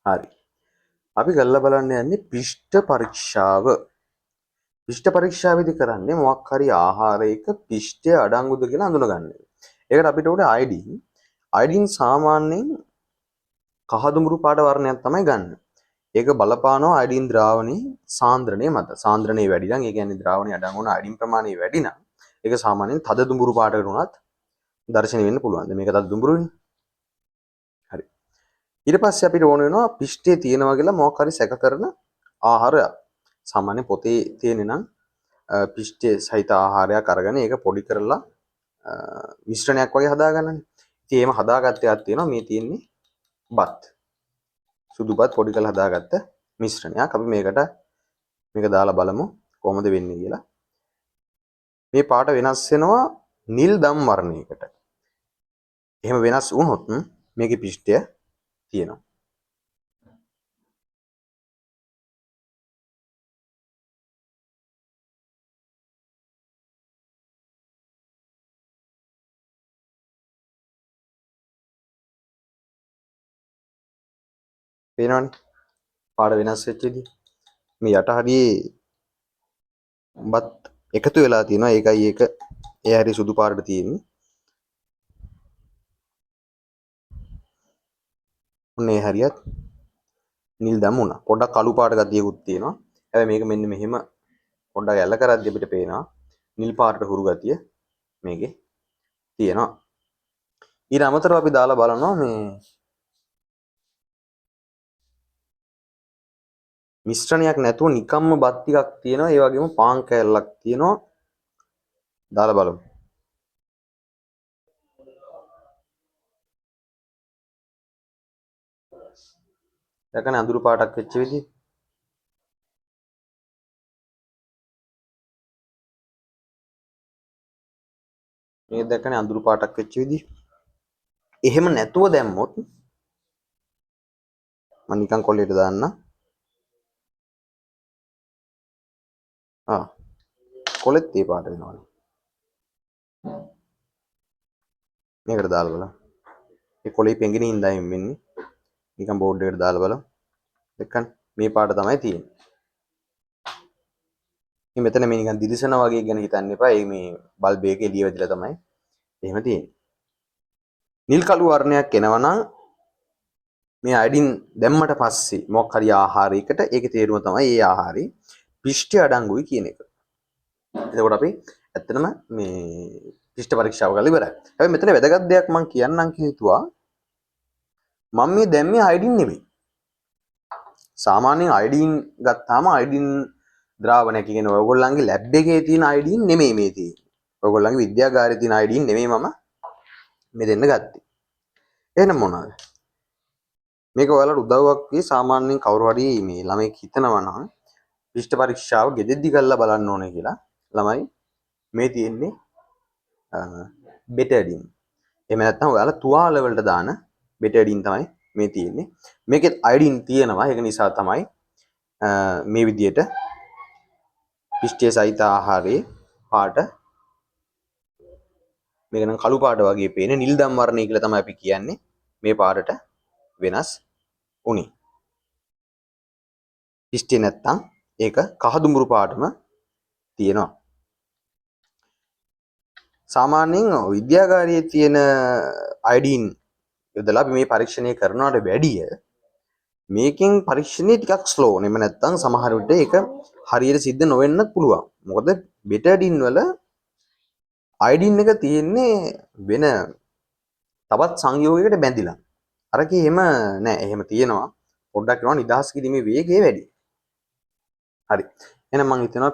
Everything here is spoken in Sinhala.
හරි. අපි කරලා බලන්න යන්නේ පිෂ්ඨ පරීක්ෂාව. පිෂ්ඨ පරීක්ෂාවේදී කරන්නේ මොකක් හරි ආහාරයක පිෂ්ඨය අඩංගුද කියලා අඳුනගන්න. ඒකට අපිට උඩ අයඩින්. අයඩින් සාමාන්‍යයෙන් කහදුඹුරු පාට වර්ණයක් තමයි ගන්න. ඒක බලපානවා අයඩින් ද්‍රාවණයේ සාන්ද්‍රණය මත. සාන්ද්‍රණය වැඩි නම් ඒ කියන්නේ ද්‍රාවණයේ අඩංගු වන අයඩින් ප්‍රමාණය වැඩි නම් ඒක සාමාන්‍යයෙන් තද දුඹුරු පාටකට උනත් දර්ශනය වෙන්න පුළුවන්. මේක තද දුඹුරුනේ. හරි. ඊට පස්සේ අපිට ඕන වෙනවා පිෂ්ඨයේ තියෙනවා කියලා මොකක් හරි සැක කරන ආහාරයක්. සාමාන්‍ය පොතේ තියෙන නම් පිෂ්ඨයේ සහිත ආහාරයක් අරගෙන ඒක පොඩි කරලා මිශ්‍රණයක් වගේ හදාගන්නනේ. ඉතින් එහෙම හදාගත්තයක් තියෙනවා මේ තියෙන්නේ බත්. සුදු බත් පොඩි කරලා හදාගත්ත මිශ්‍රණයක්. අපි මේක දාලා බලමු කොහොමද වෙන්නේ කියලා. මේ පාට වෙනස් වෙනවා නිල් දම් වර්ණයකට. එහෙම වෙනස් වුණොත් මේකේ පිෂ්ඨය තියෙනවා. පේනවනේ පාට වෙනස් වෙච්ච විදිහ. මේ යට හරියේ බත් එකතු වෙලා තියෙනවා. ඒකයි ඒක ඒ හරිය සුදු පාටට තියෙන්නේ. ඔන්නේ හරියත් නිල් දම් වුණා. පොඩ්ඩක් කළු පාට ගතියකුත් තියෙනවා. හැබැයි මේක මෙන්න මෙහෙම පොඩ්ඩක් ඇල්ල කරද්දී අපිට පේනවා නිල් පාටට හුරු ගතිය මේකේ තියෙනවා. ඊට අමතරව අපි දාලා බලනවා මේ මිශ්‍රණයක් නැතුව නිකම්ම බත් ටිකක් තියෙනවා. ඒ වගේම පාන් කෑල්ලක් තියෙනවා. දාලා බලමු. දැකන්නේ අඳුරු පාටක් වෙච්ච විදිහ. මේ දැකන්නේ අඳුරු පාටක් වෙච්ච විදිහ. එහෙම නැතුව දැම්මොත් මම නිකන් කොල්ලේට දාන්න. කොලෙත් ඒ පාට වෙනවනේ. මේකට දාලා බලන්න. මේ කොලේ පෙඟෙනින් ඉඳන් වෙන්නේ. නිකන් බෝඩ් එකට දාලා බලමු. දැක්කනේ මේ පාට තමයි තියෙන්නේ. ඉතින් මෙතන මේ නිකන් දිලිසෙන වගේ ගැන හිතන්න එපා. මේ බල්බ් එක එළිය වැදිලා තමයි එහෙම තියෙන්නේ. නිල් කළු වර්ණයක් එනවා නම් මේ අයඩින් දැම්මට පස්සේ මොකක් හරි ආහාරයකට ඒකේ තේරුම තමයි ඒ ආහාරي පිෂ්ඨය අඩංගුයි කියන එක. එතකොට අපි ඇත්තටම මේ පිෂ්ඨ පරීක්ෂාව කරලා ඉවරයි. හැබැයි මෙතන වැදගත් දෙයක් මම කියන්නම් හිතුවා. මම මේ දැම්මේ අයඩින් නෙමෙයි. සාමාන්‍යයෙන් අයඩින් ගත්තාම අයඩින් ද්‍රාවණය කියන ඔයගොල්ලන්ගේ ලැබ් එකේ තියෙන අයඩින් නෙමෙයි මේ තියෙන්නේ. ඔයගොල්ලන්ගේ විද්‍යාගාරයේ තියෙන අයඩින් නෙමෙයි මම මේ දෙන්න ගත්තේ. එහෙනම් මොනවාද? මේක ඔයාලට උදව්වක් වෙයි. සාමාන්‍යයෙන් කවුරු හරි මේ ළමයි හිතනවා නම් පිෂ්ඨ පරීක්ෂාව ගෙදෙද්දි කරලා බලන්න ඕනේ කියලා. ළමයි මේ තියෙන්නේ බෙටඩින්. එහෙම නැත්නම් ඔයාලා තුවාල වලට දාන බෙටඩින් තමයි මේ තියෙන්නේ. මේකෙත් අයඩින් තියෙනවා. ඒක නිසා තමයි මේ විදියට පිෂ්ඨයේ සහිත ආහාරයේ පාට මේක නම් කළු පාට වගේ පේන නිල් දම් වර්ණය කියලා තමයි අපි කියන්නේ. මේ පාටට වෙනස් උනේ. පිෂ්ඨය නැත්තම් ඒක කහදුඹුරු පාටම තියෙනවා. සාමාන්‍යයෙන් විද්‍යාගාරයේ තියෙන අයඩින් යොදලා අපි මේ පරීක්ෂණය කරනවට වැඩිය මේකෙන් පරීක්ෂණය ටිකක් ස්ලෝ. නෙම නැත්තම් සමහර විට ඒක හරියට සිද්ධ නොවෙන්න පුළුවන්. මොකද බෙටඩින් වල අයඩින් එක තියෙන්නේ වෙන තවත් සංයෝගයකට බැඳිලා. අරකේ එහෙම නෑ. එහෙම තියෙනවා. පොඩ්ඩක් කරනවා නිදහස් කිරීමේ වේගය වැඩි. හරි. එහෙනම් මම හිතනවා